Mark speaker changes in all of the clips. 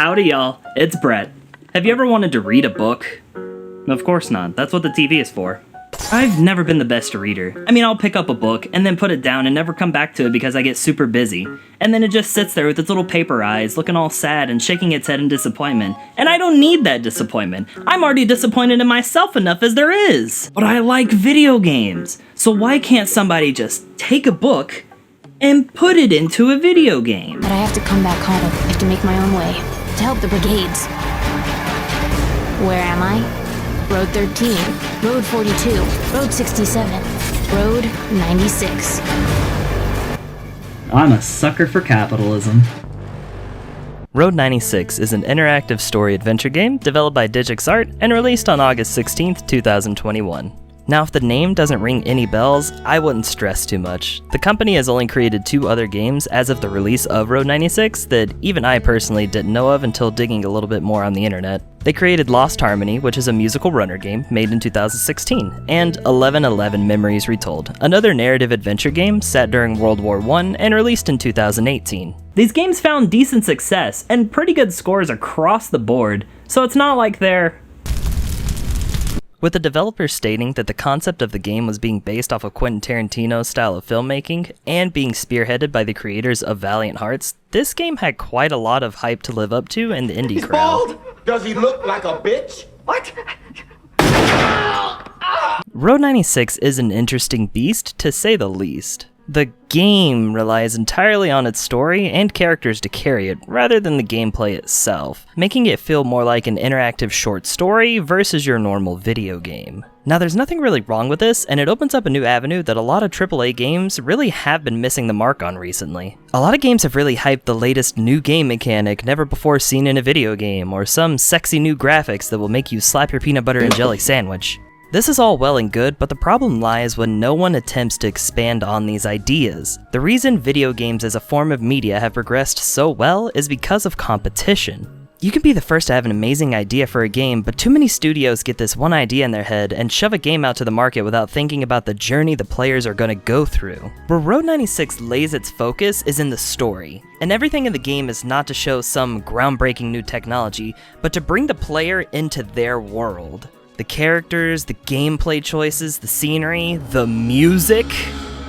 Speaker 1: Howdy y'all, it's Brett. Have you ever wanted to read a book? Of course not, that's what the TV is for. I've never been the best reader. I mean, I'll pick up a book and then put it down and never come back to it because I get super busy. And then it just sits there with its little paper eyes, looking all sad and shaking its head in disappointment. And I don't need that disappointment. I'm already disappointed in myself enough as there is. But I like video games. So why can't somebody just take a book and put it into a video game?
Speaker 2: But I have to come back home. I have to make my own way to help the brigades. Where am I? Road 13, Road 42, Road 67, Road 96.
Speaker 1: I'm a sucker for capitalism. Road 96 is an interactive story adventure game developed by DigixArt and released on August 16th, 2021. Now, if the name doesn't ring any bells, I wouldn't stress too much. The company has only created 2 other games as of the release of Road 96 that even I personally didn't know of until digging a little bit more on the internet. They created Lost Harmony, which is a musical runner game made in 2016, and 1111 Memories Retold, another narrative adventure game set during World War I and released in 2018. These games found decent success and pretty good scores across the board, so it's not like they're... With the developers stating that the concept of the game was being based off of Quentin Tarantino's style of filmmaking, and being spearheaded by the creators of Valiant Hearts, this game had quite a lot of hype to live up to in the indie crowd.
Speaker 3: Bald? Does he look like a bitch? What?
Speaker 1: Road 96 is an interesting beast, to say the least. The game relies entirely on its story and characters to carry it, rather than the gameplay itself, making it feel more like an interactive short story versus your normal video game. Now, there's nothing really wrong with this, and it opens up a new avenue that a lot of AAA games really have been missing the mark on recently. A lot of games have really hyped the latest new game mechanic never before seen in a video game, or some sexy new graphics that will make you slap your peanut butter and jelly sandwich. This is all well and good, but the problem lies when no one attempts to expand on these ideas. The reason video games as a form of media have progressed so well is because of competition. You can be the first to have an amazing idea for a game, but too many studios get this one idea in their head and shove a game out to the market without thinking about the journey the players are going to go through. Where Road 96 lays its focus is in the story, and everything in the game is not to show some groundbreaking new technology, but to bring the player into their world. The characters, the gameplay choices, the scenery, the music,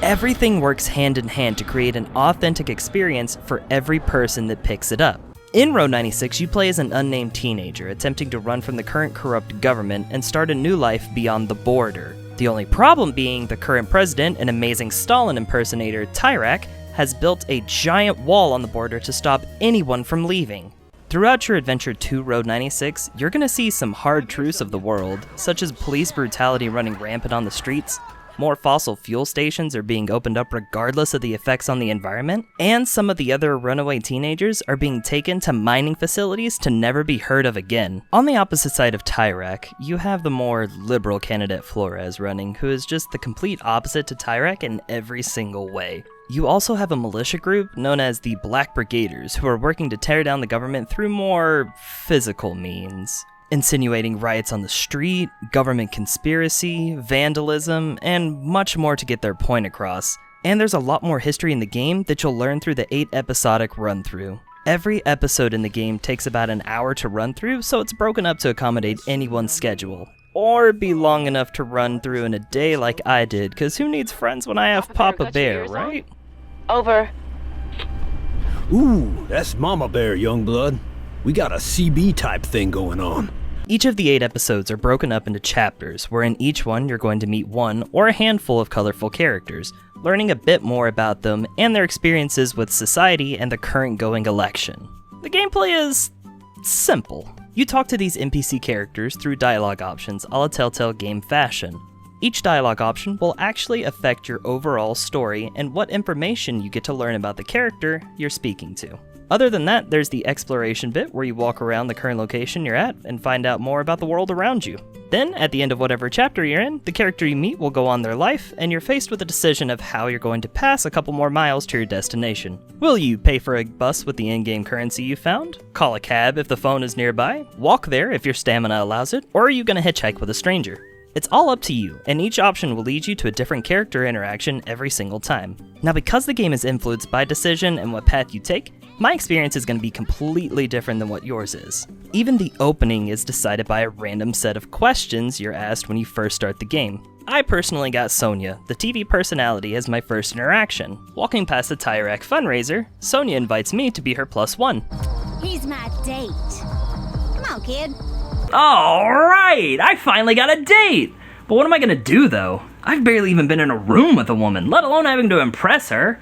Speaker 1: everything works hand in hand to create an authentic experience for every person that picks it up. In Road 96, you play as an unnamed teenager attempting to run from the current corrupt government and start a new life beyond the border. The only problem being the current president, an amazing Stalin impersonator, Tyrak, has built a giant wall on the border to stop anyone from leaving. Throughout your adventure to Road 96, you're gonna see some hard truths of the world, such as police brutality running rampant on the streets, more fossil fuel stations are being opened up regardless of the effects on the environment, and some of the other runaway teenagers are being taken to mining facilities to never be heard of again. On the opposite side of Tyrak, you have the more liberal candidate Flores running, who is just the complete opposite to Tyrak in every single way. You also have a militia group known as the Black Brigaders, who are working to tear down the government through more physical means, insinuating riots on the street, government conspiracy, vandalism, and much more to get their point across. And there's a lot more history in the game that you'll learn through the 8 episodic run-through. Every episode in the game takes about an hour to run through, so it's broken up to accommodate anyone's schedule. Or be long enough to run through in a day like I did, cause who needs friends when I have Papa Bear, right?
Speaker 2: Over.
Speaker 4: Ooh, that's Mama Bear, young blood. We got a CB type thing going on.
Speaker 1: Each of the 8 episodes are broken up into chapters, where in each one you're going to meet one or a handful of colorful characters, learning a bit more about them and their experiences with society and the current going election. The gameplay is simple. You talk to these NPC characters through dialogue options a la Telltale game fashion. Each dialogue option will actually affect your overall story and what information you get to learn about the character you're speaking to. Other than that, there's the exploration bit where you walk around the current location you're at and find out more about the world around you. Then, at the end of whatever chapter you're in, the character you meet will go on their life, and you're faced with a decision of how you're going to pass a couple more miles to your destination. Will you pay for a bus with the in-game currency you found? Call a cab if the phone is nearby? Walk there if your stamina allows it? Or are you going to hitchhike with a stranger? It's all up to you, and each option will lead you to a different character interaction every single time. Now, because the game is influenced by decision and what path you take, my experience is going to be completely different than what yours is. Even the opening is decided by a random set of questions you're asked when you first start the game. I personally got Sonia, the TV personality, as my first interaction. Walking past the Tyrac fundraiser, Sonia invites me to be her +1.
Speaker 5: He's my date. Come on, kid.
Speaker 6: Alright, I finally got a date! But what am I gonna do though? I've barely even been in a room with a woman, let alone having to impress her.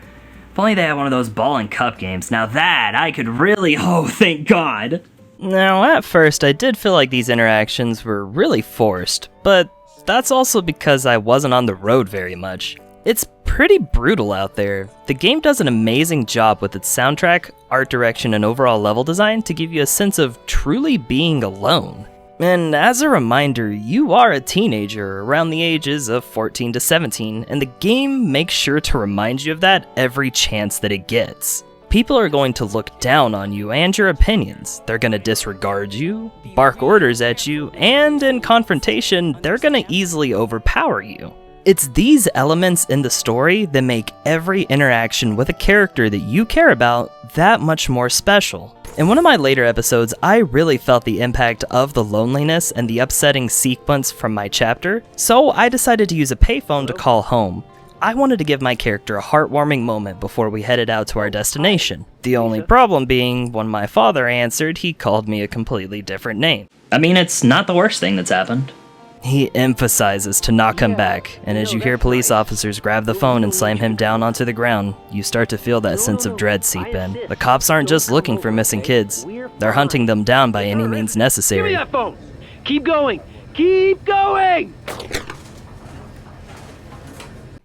Speaker 6: If only they had one of those ball and cup games, now that I could really, oh thank God.
Speaker 1: Now, at first, I did feel like these interactions were really forced, but that's also because I wasn't on the road very much. It's pretty brutal out there. The game does an amazing job with its soundtrack, art direction, and overall level design to give you a sense of truly being alone. And as a reminder, you are a teenager around the ages of 14 to 17, and the game makes sure to remind you of that every chance that it gets. People are going to look down on you and your opinions. They're going to disregard you, bark orders at you, and in confrontation, they're going to easily overpower you. It's these elements in the story that make every interaction with a character that you care about that much more special. In one of my later episodes, I really felt the impact of the loneliness and the upsetting sequence from my chapter, so I decided to use a payphone to call home. I wanted to give my character a heartwarming moment before we headed out to our destination. The only problem being, when my father answered, he called me a completely different name.
Speaker 6: I mean, it's not the worst thing that's happened.
Speaker 1: He emphasizes to not come back, and as you hear police officers grab the phone and slam him down onto the ground, you start to feel that sense of dread seep in. The cops aren't just looking for missing kids, they're hunting them down by any means necessary.
Speaker 7: Give me that phone! Keep going! Keep going!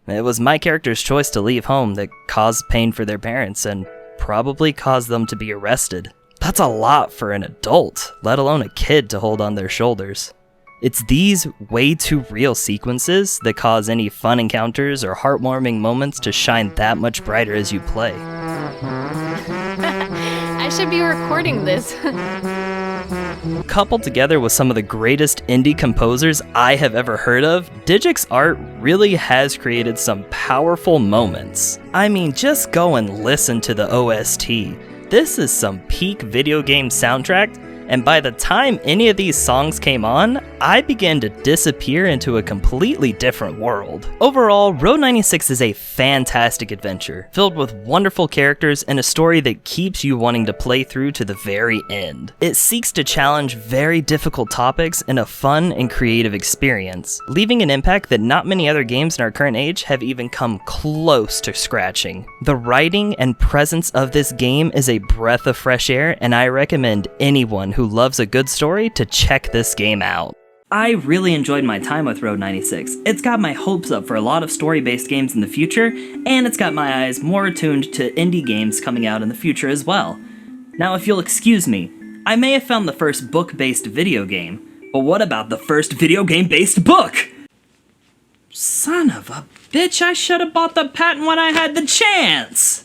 Speaker 1: It was my character's choice to leave home that caused pain for their parents and probably caused them to be arrested. That's a lot for an adult, let alone a kid, to hold on their shoulders. It's these way too real sequences that cause any fun encounters or heartwarming moments to shine that much brighter as you play.
Speaker 2: I should be recording this.
Speaker 1: Coupled together with some of the greatest indie composers I have ever heard of, DigixArt really has created some powerful moments. I mean, just go and listen to the OST. This is some peak video game soundtrack, and by the time any of these songs came on, I began to disappear into a completely different world. Overall, Road 96 is a fantastic adventure, filled with wonderful characters and a story that keeps you wanting to play through to the very end. It seeks to challenge very difficult topics in a fun and creative experience, leaving an impact that not many other games in our current age have even come close to scratching. The writing and presence of this game is a breath of fresh air, and I recommend anyone who loves a good story to check this game out.
Speaker 6: I really enjoyed my time with Road 96. It's got my hopes up for a lot of story-based games in the future, and it's got my eyes more attuned to indie games coming out in the future as well. Now, if you'll excuse me, I may have found the first book-based video game, but what about the first video game-based book? Son of a bitch, I should have bought the patent when I had the chance!